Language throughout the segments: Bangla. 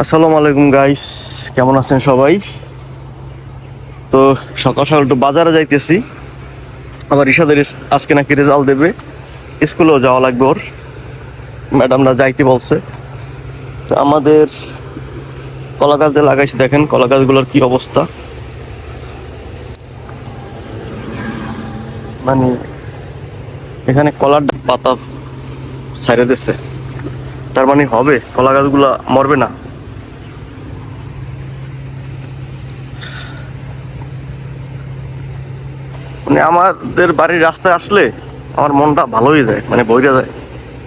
আসসালামু আলাইকুম গাইস, কেমন আছেন সবাই? তো সকাল সকাল একটু বাজারে যাইতেছি। আবার ইশাদের আজকে নাকি রেজাল্ট দেবে, স্কুলেও যাওয়া লাগবে ওর। ম্যাডামরা যাইতে বলছে। তো আমাদের কলা গাছ যে লাগাইছি, দেখেন কলা গাছগুলোর কি অবস্থা। মানে এখানে কলার পাতা ছাইড়ে দিচ্ছে, তার মানে হবে কলা গাছগুলা মরবে না। মানে আমাদের বাড়ির রাস্তায় আসলে আমার মনটা ভালো হয়ে যায়, মানে বইরা যায়,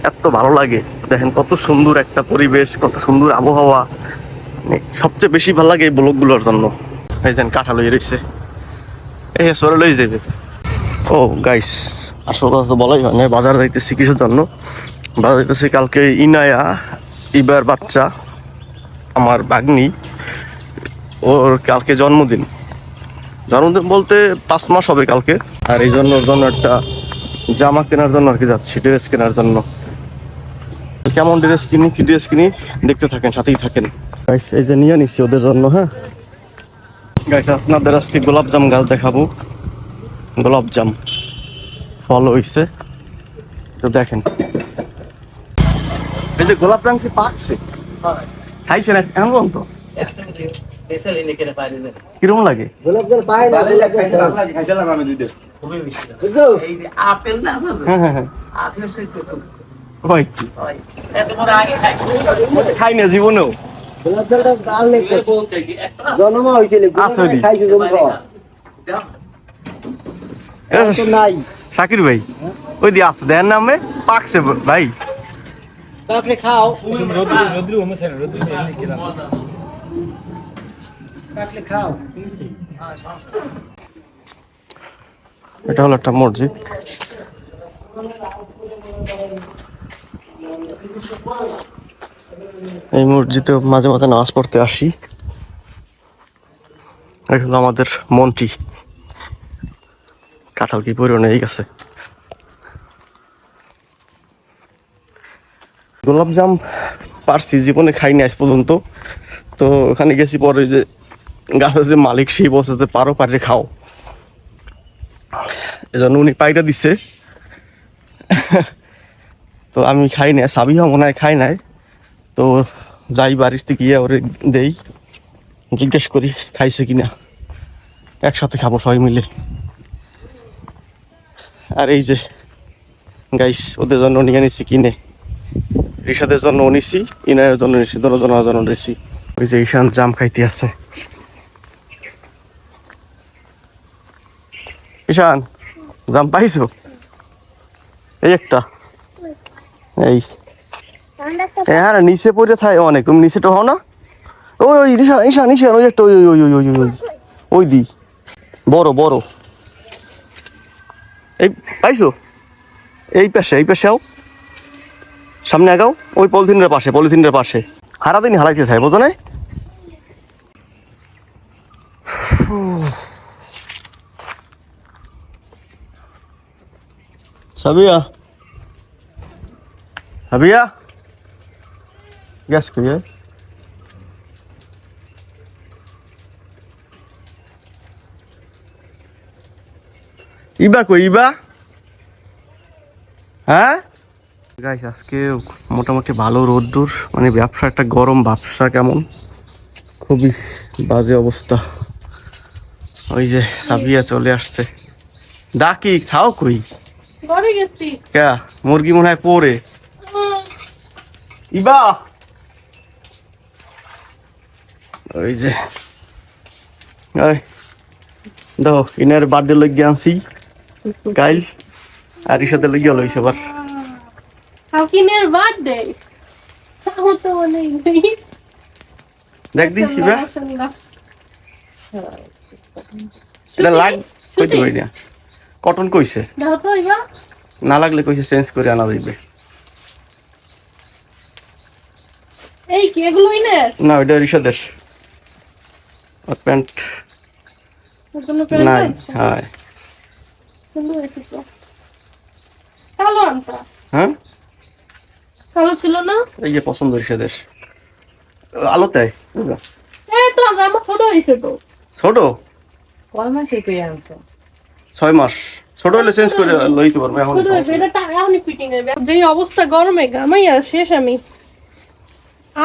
এত ভালো লাগে। দেখেন কত সুন্দর একটা পরিবেশ, কত সুন্দর আবহাওয়া। মানে সবচেয়ে বেশি ভালো লাগে এই ব্লকগুলোর জন্য। এই দেন কাঁঠাল হয়ে রয়েছে, এই সরে লই যাবে। ও গাইস, আসল কথা তো বলাই হয় না, বাজার যাইতেছি কিসের জন্য। বাজার যাইতেছি কালকে ইনায়া, ইবার বাচ্চা, আমার বাগ্নি, ওর কালকে জন্মদিন। জন্মদিন বলতে 5 মাস হবে কালকে। আর এই জন্য ওর জন্য একটা জামা কেনার জন্য আর কি যাচ্ছি, ড্রেস কেনার জন্য। কেমন ড্রেস কিনি, কি ড্রেস কিনি দেখতে থাকেন, সাথেই থাকেন গাইস। এই যে নিয়ে নিচ্ছি ওদের জন্য। হ্যাঁ গাইস, আপনাদের আজকে গোলাপজাম গাছ দেখাবো। গোলাপজাম ফল হইছে, তো দেখেন। এই যে গোলাপজাম কি পাকছে, খাইছে না এমন তো কিরকম লাগে? হ্যাঁ হ্যাঁ হ্যাঁ, খাই না জীবনেও। শাকির ভাই ওই দিয়ে আসছে, দেন নামে পাকছে ভাই। খাও এটা হলো একটা মসজিদ। এই মসজিদে মাঝে মাঝে নামাজ পড়তে আসি। এই হলো আমাদের মন্ত্রী, কাঁঠাল কি পরিমাণে হয়ে গেছে। গোলাপজাম পারছি, জীবনে খাইনি আজ পর্যন্ত। তো ওখানে গেছি, পরে যে গাছের যে মালিক সেই বলছে যে পারো পারে খাও, এজন্য উনি পাইটা দিচ্ছে। তো আমি খাই নাই, সাবিহা মনে হয় খাই নাই। তো যাই বাড়িতে গিয়ে ওরে দেই, জিজ্ঞেস করি খাইছে কিনা, একসাথে খাবো সবাই মিলে। আর এই যে গাইস, ওদের জন্য নিয়ে নিছি কিনে, রিশাদের জন্য নিছি, ইনারের জন্য নিছি, দোনোজনের জন্য নিছি। ওই যে ঈশান জাম খাইতে আছে। ঈশান জাম পাইছো? এই একটা, এই হ্যাঁ নিচে পড়ে থাকে অনেক, তুমি নিচে তো হও না। ওই ওই ঈশান ঈশান ঈশান, ওই একটা, ওই ওই ওই ওই ওই ওই দি বড় বড়। এই পাইছো? এই পাশে, এই পাশে আও, সামনে আগাও, ওই পলিথিনের পাশে, পলিথিনের পাশে। সারাদিন হালাইতে থাকে, বোঝো না? সাবিয়া, সাবিয়া গ্যাস করিয়ে ইবা কই, ইবা? হ্যাঁ গাইস, আজকে মোটামুটি ভালো রোদ্দুর, মানে ব্যবসা একটা গরম, ব্যবসা কেমন, খুবই বাজে অবস্থা। ওই যে সাবিয়া চলে আসছে, ডাকি খাও কই? ক্যা মুরগি মনে হয় পরে। ইবা ওই যে, ওই দেখো ইনার বার্থডে লইগে আনছি কাইল, আর এর সাথে লইগে লইছে আবার। হাকিনের বার্থডে তাও তো অনেক নেই। দেখ দি শিবা, এটা লাগ কইতে পারি না, কটন কইছে দাও তো ইবা, না লাগলে কইছে চেঞ্জ করে আনা যাইবে। এই কি এগুলো ইনের না ওইটা রিশাদের, আর প্যান্ট ওর জন্য প্যান্ট নাই। আছে হ্যাঁ সুন্দর আছে তো, কালো আনতা, হ্যাঁ, কালো ছিল না? এই যে পছন্দ রিশাদের, আলোতে এই তো জামা ছোট হয়েছে তো। ছোট কয় মাসে পেয়ে আনছো? 6 মাস ছোট হলে চেঞ্জ করে লইতে পারবো এখন ছোট হয়েছে, এটা এখনই ফিটিং হবে। যেই অবস্থা গরমে ঘামাইয়া শেষ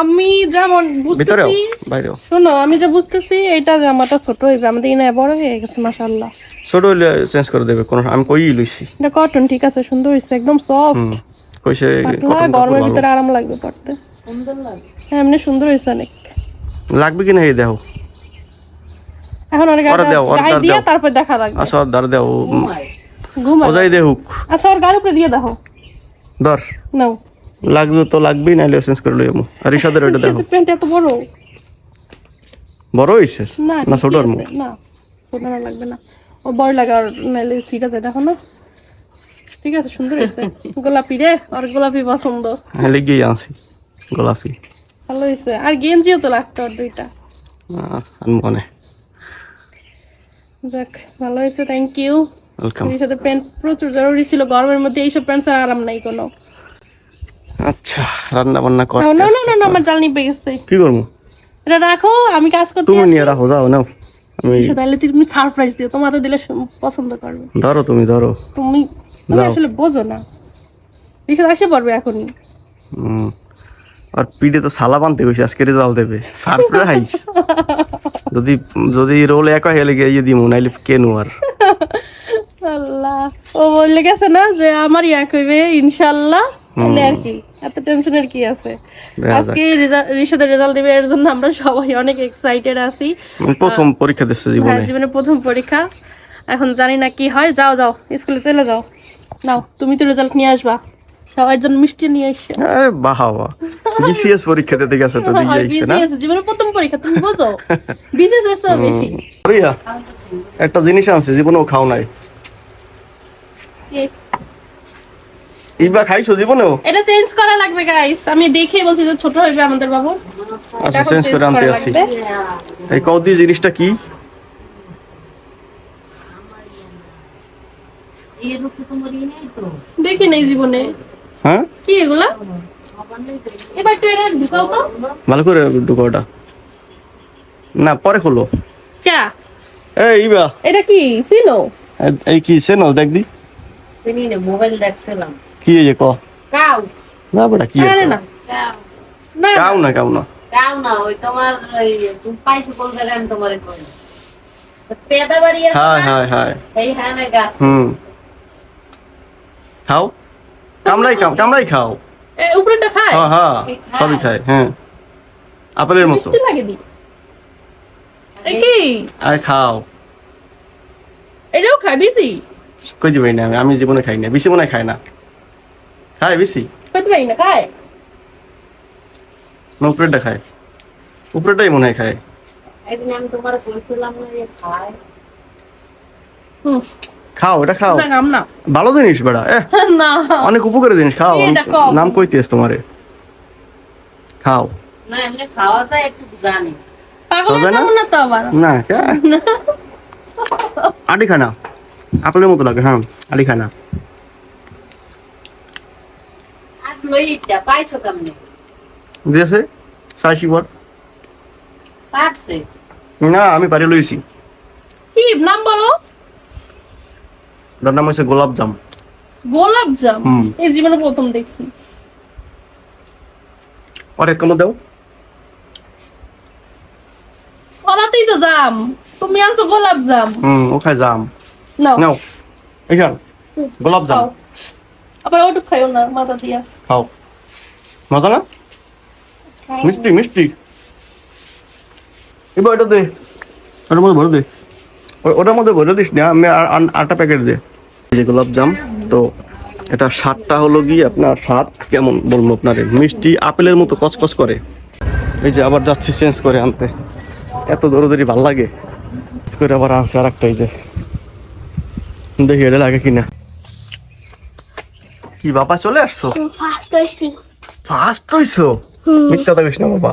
আমি যেমন ভিতরেও বুঝতেছি, বাইরেও শোনো আমি যে বুঝতেছি এটা জামাটা ছোট হইবে, আমাদের ইনা বড় হয়ে গেছে মাশাআল্লাহ। ছোট হলে চেঞ্জ করে দেবে কোন আমি কই লইছি এটা কটন ঠিক আছে, সুন্দর হইছে, একদম সফট কইছে পাতলা, কটন গরমের ভিতরে আরাম লাগবে পড়তে। সুন্দর লাগে। হ্যাঁ এমনি সুন্দর হইছে অনেক। লাগবে কিনা এই দেখো এখন অনেক ওরা দাও, ওরা গায়ে দিয়ে দাও। তারপর দেখা লাগবে। আচ্ছা দাঁড় দেও ঘুমায়। ঘুমা ওজাই দেহুক আচ্ছা ওর গাড়ির উপরে দিয়ে দেখো ধর নাও। লাগবে তো লাগবেই নাইলে চেঞ্জ করে লইমু আর রিশাদের ওইটা দেখো প্যান্ট এত বড় বড় হইছে না না ছোট ঠিকই আর আছে, না ছোট না লাগবে না, ও বড় লাগে আর নাইলে সিট আছে দেখো না। ঠিক আছে সুন্দর হয়েছে। গোলাপি রে, আর গোলাপি পছন্দ, হ্যাঁ লেগেই আনছি গোলাপি ভালো হয়েছে। আর গেঞ্জিও তো লাগতো আর দুইটা। মনে যাক ভালো হয়েছে, থ্যাংক ইউ। ওয়েলকাম এর সাথে প্যান্ট প্রচুর জরুরি ছিল গরমের মধ্যে, এইসব প্যান্ট ছাড়া আরাম নাই কোনো। আচ্ছা রান্না বান্না না করতে না না না, আমার জ্বালনি পেয়ে গেছে। কি করবো এটা রাখো, আমি কাজ করতে তুমি আসি। নিয়ে রাখো যাও নাও আমি তাহলে তুমি সারপ্রাইজ দিও, তোমাদের দিলে পছন্দ করবে। ধরো তুমি ধরো তুমি তুমি যাও। আসলে বোঝো না, রিসাদ আসে পড়বে এখনই। হুম। আর পিঠে তো সালা বানতে গেছে আজকে রেজাল্ট দেবে সারপ্রাইজ যদি যদি রোল একা হেলে গিয়ে ইয়ে দিমু নাইলে কেন আর আল্লাহ, ও বলে গেছে না যে আমার ইয়া কইবে ইনশাআল্লাহ, তাহলে আর কি এত টেনশনের কি আছে। দেখা যাক। আজকে রিসাদের রেজাল্ট দিবে, এর জন্য আমরা সবাই অনেক এক্সাইটেড আছি। আমি প্রথম পরীক্ষা দিচ্ছে হ্যাঁ জীবনে জীবনের প্রথম পরীক্ষা, এখন জানি না কি হয়। যাও যাও স্কুলে চলে যাও, নাও তুমি তো রেজাল্ট নিয়ে আসবা, সবার জন্য মিষ্টি নিয়ে এসছো। আরে বাহ বাহ বিসিএস পরীক্ষা দিতে গেছে তো দিয়ে আইছে না BCS জীবনের প্রথম পরীক্ষা, তুমি বোঝো বিসিএস এর চেয়ে বেশি। ভাইয়া একটা জিনিস আনছে জীবনেও খাও নাই ইবা খাইছো জীবনেও এটা চেঞ্জ করা লাগবে গাইস, আমি দেখেই বলছি যে ছোট হইবে আমাদের বাবু। আচ্ছা এখন চেঞ্জ করে change আনতে করা আসি লাগবে। এই কৌদি জিনিসটা কি এই রূপে তোমার ই নেই তো? দেখি নাই জীবনে হ্যাঁ কি এগুলা। এবার একটু এটা ঢুকাও তো। ভালো করে ঢুকো ওটা না পরে খোলো ক্যা এই ইবা এটা কি চিনো? এই কি চেনো দেখ দি চিনি না, মোবাইল দেখছিলাম। কি এই যে ক কাউ না বেটা কি আরে না কাউ না কাও না কাও না কাউ না, ওই তোমার ওই তুমি পাইছো কোন জায়গায়, আমি তোমারে কই পেদা বাড়ি আছে হাই না? হাই হাই এই হানে গাছ। খাও কামড়াই খাও উপরেটা খায় হ্যাঁ হ্যাঁ সবই খায় হ্যাঁ আপেলের মতো মিষ্টি লাগে দি এ কি আরে খাও এটাও খায় বেশি কই দিবেন না আমি জীবনে খাই না বেশি মনে হয় খাই না খায় বেশি কত পাই না খায় না উপরেরটা খায় উপরেরটাই মনে হয় খায় একদিন আমি তোমারে কইছিলাম না যে খায়। হুম খাও এটা খাও না কাম না ভালো জিনিস বেড়া না অনেক উপকারী জিনিস খাও এটা কও। নাম কইতেছ তোমারে খাও না এমনি খাওয়া যায় একটু জানি। পাগল হবে না? কেমন না তো আবার না আটি খানা আপেলের মতো লাগে হ্যাঁ আটি খানা আজ লইটা পাইছো কেমনে? দিয়েছে সাইসি বর পারছে না আমি বাড়ি লইছি কি নাম বলো? তার নাম হচ্ছে গোলাপ জাম গোলাপ জাম, হুম। এই জীবনে প্রথম দেখছি। অনেক কামড় দাও ওরাতেই তো জাম, তুমি আনছো গোলাপ জাম। ও খায় জাম নাও নাও এখান গোলাপ জাম খাও। আবার ওটুক খাইও না মাথা দিয়া। খাও মজা না মিষ্টি মিষ্টি এবার এটা দে ওটার মধ্যে ভরে দে ওটার মধ্যে ভরে দিস না আমি আটটা প্যাকেট দে এই যে গোলাপ জাম তো এটা স্বাদটা হলো গিয়ে আপনার স্বাদ কেমন বলবো আপনারে মিষ্টি আপেলের মতো কচকচ করে এই যে আবার যাচ্ছি চেঞ্জ করে আনতে এত দৌড়ি ভাল লাগে করে আবার আনছে আর একটা এই যে দেখি এটা লাগে কিনা কি বাবা চলে আসছো ফার্স্ট হইছি ফার্স্ট হইছো মিথ্যা দেখিস না বাবা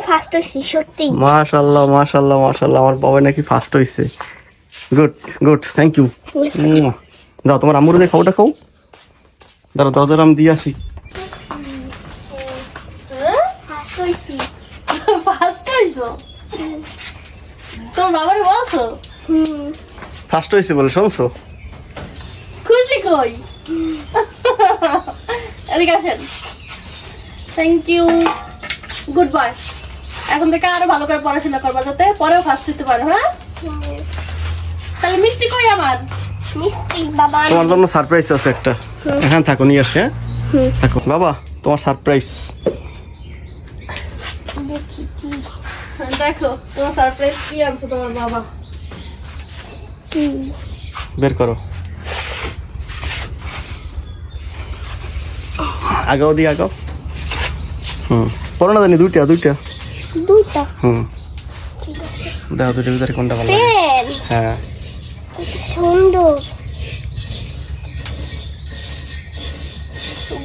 ফার্স্ট হইছি সত্যি মাশাআল্লাহ মাশাআল্লাহ মাশাআল্লাহ আমার বাবা নাকি ফার্স্ট হইছে গুড গুড থ্যাংক ইউ যাও তোমার আম্মুর দিয়ে খাওয়াটা খাও দাঁড়া দরজার আমি দিয়ে আসি ফার্স্ট হইছি ফার্স্ট হইছো তোমার বাবারে বলছো হুম ফার্স্ট হয়েছে বলে শুনছো? খুশি কই এদিকে আসেন থ্যাংক ইউ গুড বাই এখন থেকে আরো ভালো করে পড়াশোনা করবা যাতে পরেও ফার্স্ট হতে পারো হ্যাঁ তাহলে মিষ্টি কই আমার মিষ্টি বাবা তোমার জন্য সারপ্রাইজ আছে একটা। হ্যাঁ থাকো, নিয়ে আসে। হুম। থাকো বাবা, তোমার সারপ্রাইজ। দেখি কি দেখো তোমার সারপ্রাইজ কি আনছো তোমার বাবা কি বের করো, আগাও দিয়ে আগাও। পড়ো না জানি, দুইটা। দুইটা দেখো দুইটার ভিতরে কোনটা ভালো লাগে। পেন হ্যাঁ সুন্দর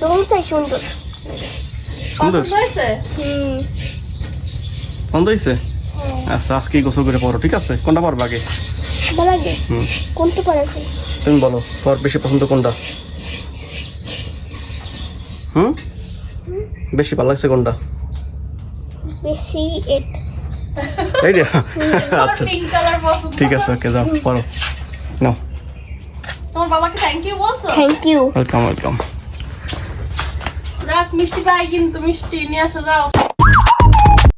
দুইটাই সুন্দর সুন্দর। পছন্দ হয়েছে পছন্দ হয়েছে? আচ্ছা আজকেই গোসল করে পড়ো, ঠিক আছে? কোনটা পড়বা আগে? ভালো লাগে কোনটা পড়াছে তুমি বলো তোমার বেশি পছন্দ কোনটা? বেশি ভালো লাগছে কোনটা? বেশি এটা এইটা? আচ্ছা পিঙ্ক কালার পছন্দ ঠিক আছে, ওকে যাও পড়ো। নাও, তোমার বাবাকে থ্যাংক ইউ বলছো থ্যাংক ইউ ওয়েলকাম ওয়েলকাম। রাখ মিষ্টি পাই কিন্তু মিষ্টি নিয়ে আসো যাও